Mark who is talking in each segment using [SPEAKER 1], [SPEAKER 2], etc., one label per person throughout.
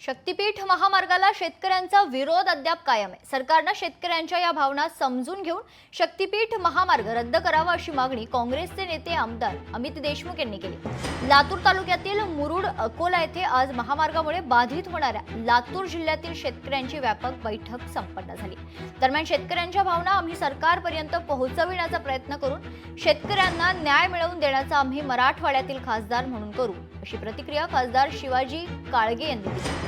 [SPEAKER 1] शक्तीपीठ महामार्गाला शेतकऱ्यांचा विरोध अद्याप कायम आहे। सरकारने शेतकऱ्यांच्या या भावना समजून घेऊन शक्तीपीठ महामार्ग रद्द करावा अशी मागणी काँग्रेसचे नेते आमदार अमित देशमुख यांनी केली। लातूर तालुक्यातील मुरुड अकोला येथे आज महामार्गामुळे बाधित होणाऱ्या लातूर जिल्ह्यातील शेतकऱ्यांची व्यापक बैठक संपन्न झाली। दरम्यान शेतकऱ्यांच्या भावना आम्ही सरकारपर्यंत पोहोचविण्याचा प्रयत्न करून शेतकऱ्यांना न्याय मिळवून देण्याचा आम्ही मराठवाड्यातील खासदार म्हणून करू अशी प्रतिक्रिया खासदार शिवाजी काळगे यांनी दिली।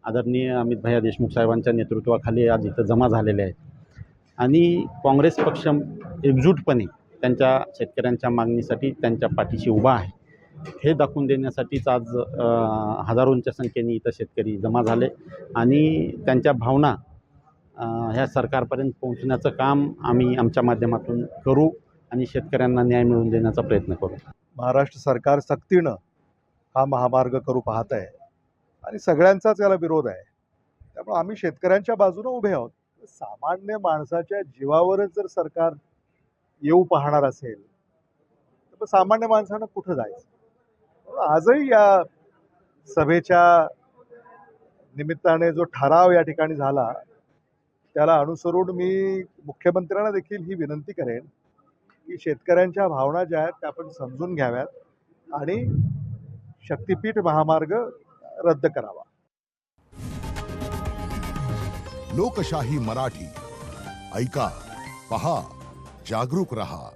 [SPEAKER 2] आदरणीय अमित भैया देशमुख साहेबांच्या नेतृत्वाखाली आज इथं जमा झालेले आहेत आणि काँग्रेस पक्ष एकजूटपणे त्यांच्या शेतकऱ्यांच्या मागणीसाठी त्यांच्या पाठीशी उभा आहे हे दाखवून देण्यासाठीच आज हजारोंच्या संख्येने इथं शेतकरी जमा झाले आणि त्यांच्या भावना ह्या सरकारपर्यंत पोहोचण्याचं काम आम्ही आमच्या माध्यमातून करू आणि शेतकऱ्यांना न्याय मिळवून देण्याचा प्रयत्न करू।
[SPEAKER 3] महाराष्ट्र सरकार सक्तीनं हा महामार्ग करू पाहत आहे आणि सगळ्यांचाच याला विरोध आहे। त्यामुळे आम्ही शेतकऱ्यांच्या बाजूने उभे आहोत। सामान्य माणसाच्या जीवावरच जर सरकार येऊ पाहणार असेल तर सामान्य माणसानं कुठं जायचं। आजही या सभेच्या निमित्ताने जो ठराव या ठिकाणी झाला त्याला अनुसरून मी मुख्यमंत्र्यांना देखील ही विनंती करेन की शेतकऱ्यांच्या भावना ज्या आहेत त्या आपण समजून घ्याव्यात आणि शक्तीपीठ महामार्ग रद्द करावा।
[SPEAKER 4] लोकशाही मराठी ऐका, पहा, जागरूक रहा।